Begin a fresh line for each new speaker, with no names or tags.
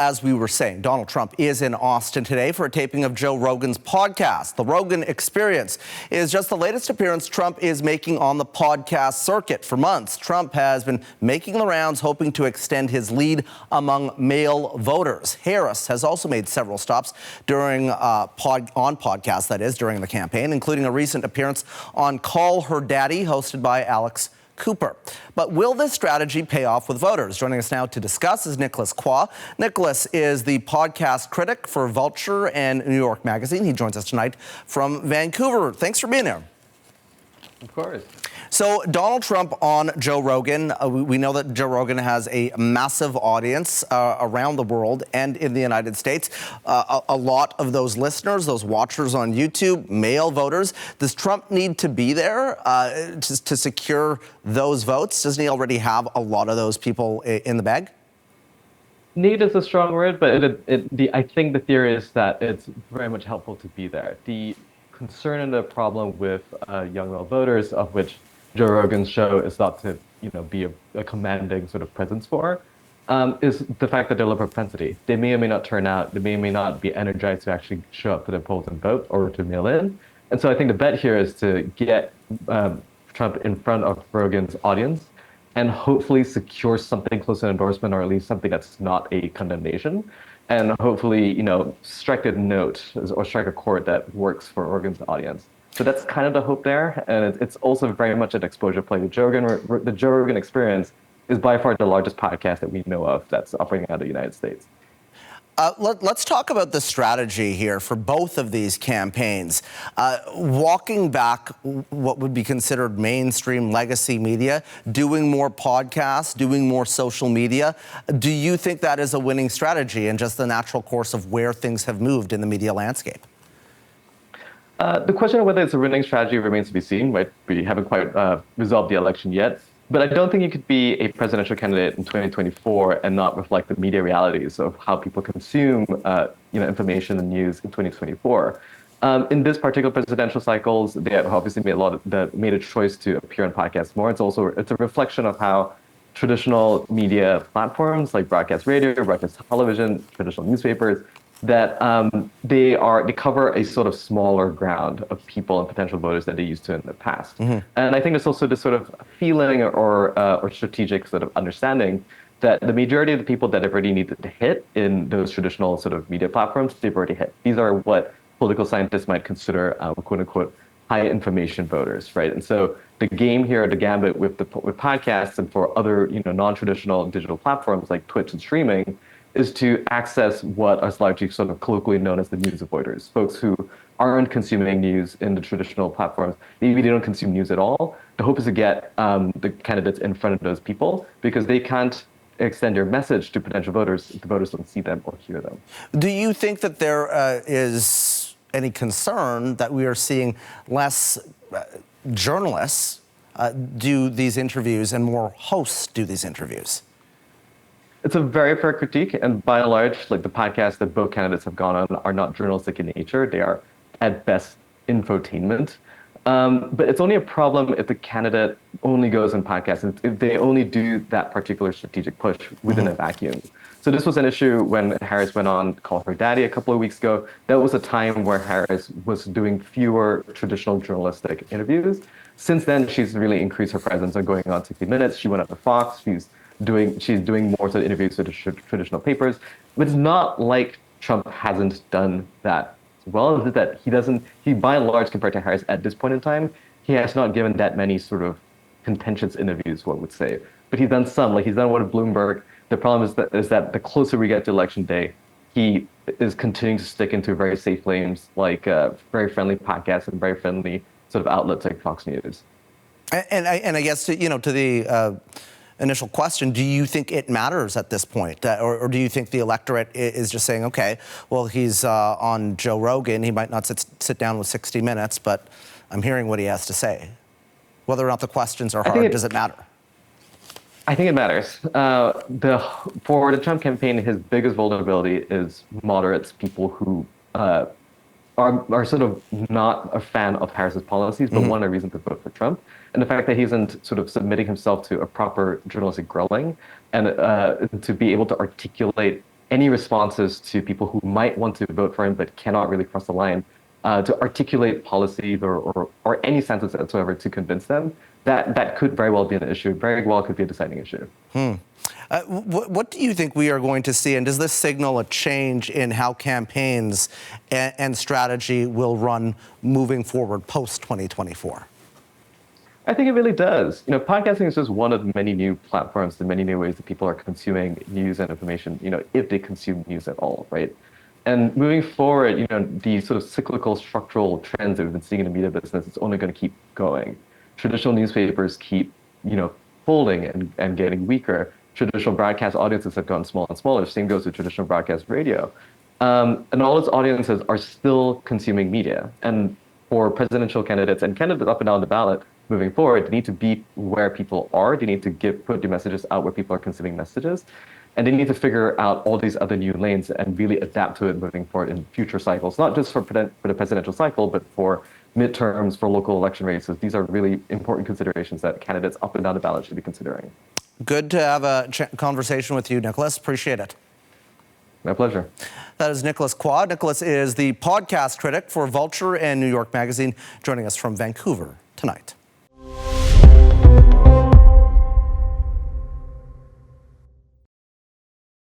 As we were saying, Donald Trump is in Austin today for a taping of Joe Rogan's podcast. The Rogan Experience is just the latest appearance Trump is making on the podcast circuit. For months, Trump has been making the rounds, hoping to extend his lead among male voters. Harris has also made several stops during podcasts, that is, during the campaign, including a recent appearance on Call Her Daddy, hosted by Alex Cooper. But will this strategy pay off with voters? Joining us now to discuss is Nicholas Qua. Nicholas is the podcast critic for Vulture and New York Magazine. He joins us tonight from Vancouver. Thanks for being here.
Of course.
So Donald Trump on Joe Rogan. We know that Joe Rogan has a massive audience around the world and in the United States. A lot of those listeners, those watchers on YouTube, male voters. Does Trump need to be there to secure those votes? Doesn't he already have a lot of those people in the bag?
Need is a strong word, but I think the theory is that it's very much helpful to be there. The concern and the problem with young male voters, of which Joe Rogan's show is thought to, be a commanding sort of presence for, is the fact that they're low propensity. They may or may not turn out. They may or may not be energized to actually show up to the polls and vote or to mail in. And so I think the bet here is to get Trump in front of Rogan's audience and hopefully secure something close to an endorsement, or at least something that's not a condemnation. And hopefully, strike a note or strike a chord that works for Rogan's audience. So that's kind of the hope there. And it's also very much an exposure play. The Joe Rogan Experience is by far the largest podcast that we know of that's operating out of the United States.
Let's talk about the strategy here for both of these campaigns. Walking back what would be considered mainstream legacy media, doing more podcasts, doing more social media. Do you think that is a winning strategy and just the natural course of where things have moved in the media landscape?
The question of whether it's a winning strategy remains to be seen, right? We haven't quite resolved the election yet. But I don't think you could be a presidential candidate in 2024 and not reflect the media realities of how people consume information and news in 2024. In this particular presidential cycles, they have obviously made a choice to appear on podcasts more. It's a reflection of how traditional media platforms like broadcast radio, broadcast television, traditional newspapers, that they cover a sort of smaller ground of people and potential voters that they used to in the past. Mm-hmm. And I think there's also this sort of feeling or strategic sort of understanding that the majority of the people that have already needed to hit in those traditional sort of media platforms, they've already hit. These are what political scientists might consider quote unquote high information voters, right? And so the game here, the gambit with podcasts and for other non-traditional digital platforms like Twitch and streaming, is to access what is largely sort of colloquially known as the news avoiders, folks who aren't consuming news in the traditional platforms. Maybe they don't consume news at all. The hope is to get the candidates in front of those people because they can't extend your message to potential voters if the voters don't see them or hear them.
Do you think that there is any concern that we are seeing less journalists do these interviews and more hosts do these interviews?
It's a very fair critique, and by and large, like the podcasts that both candidates have gone on are not journalistic in nature. They are, at best, infotainment. But it's only a problem if the candidate only goes on podcasts, and if they only do that particular strategic push within a vacuum. So this was an issue when Harris went on Call Her Daddy a couple of weeks ago. That was a time where Harris was doing fewer traditional journalistic interviews. Since then, she's really increased her presence on going on 60 Minutes. She went up to Fox. She's doing more sort of interviews with the traditional papers, but it's not like Trump hasn't done that as well. Is that he by and large, compared to Harris at this point in time, he has not given that many sort of contentious interviews, one would say. But he's done some, like he's done one with Bloomberg. The problem is that the closer we get to election day, he is continuing to stick into very safe lanes, like very friendly podcasts and very friendly sort of outlets like Fox News.
And I guess to the initial question, do you think it matters at this point? Or do you think the electorate is just saying, okay, well, he's on Joe Rogan, he might not sit down with 60 Minutes, but I'm hearing what he has to say. Whether or not the questions are hard, does it matter?
I think it matters. For the Trump campaign, his biggest vulnerability is moderates, people who are sort of not a fan of Harris's policies, but want a reason to vote for Trump. And the fact that he isn't sort of submitting himself to a proper journalistic grilling and to be able to articulate any responses to people who might want to vote for him but cannot really cross the line, to articulate policies or any sentence whatsoever to convince them, that could very well be an issue, very well could be a deciding issue.
What do you think we are going to see, and does this signal a change in how campaigns and strategy will run moving forward post-2024?
I think it really does. Podcasting is just one of many new platforms, the many new ways that people are consuming news and information, if they consume news at all, right? And moving forward, the sort of cyclical structural trends that we've been seeing in the media business, it's only going to keep going. Traditional newspapers keep, folding and getting weaker. Traditional broadcast audiences have gotten smaller and smaller. Same goes with traditional broadcast radio. And all its audiences are still consuming media. And for presidential candidates and candidates up and down the ballot moving forward, they need to be where people are. They need to put the messages out where people are consuming messages. And they need to figure out all these other new lanes and really adapt to it moving forward in future cycles, not just for the presidential cycle, but for midterms, for local election races. These are really important considerations that candidates up and down the ballot should be considering.
Good to have a conversation with you, Nicholas. Appreciate it.
My pleasure.
That is Nicholas Quad. Nicholas is the podcast critic for Vulture and New York Magazine, joining us from Vancouver tonight.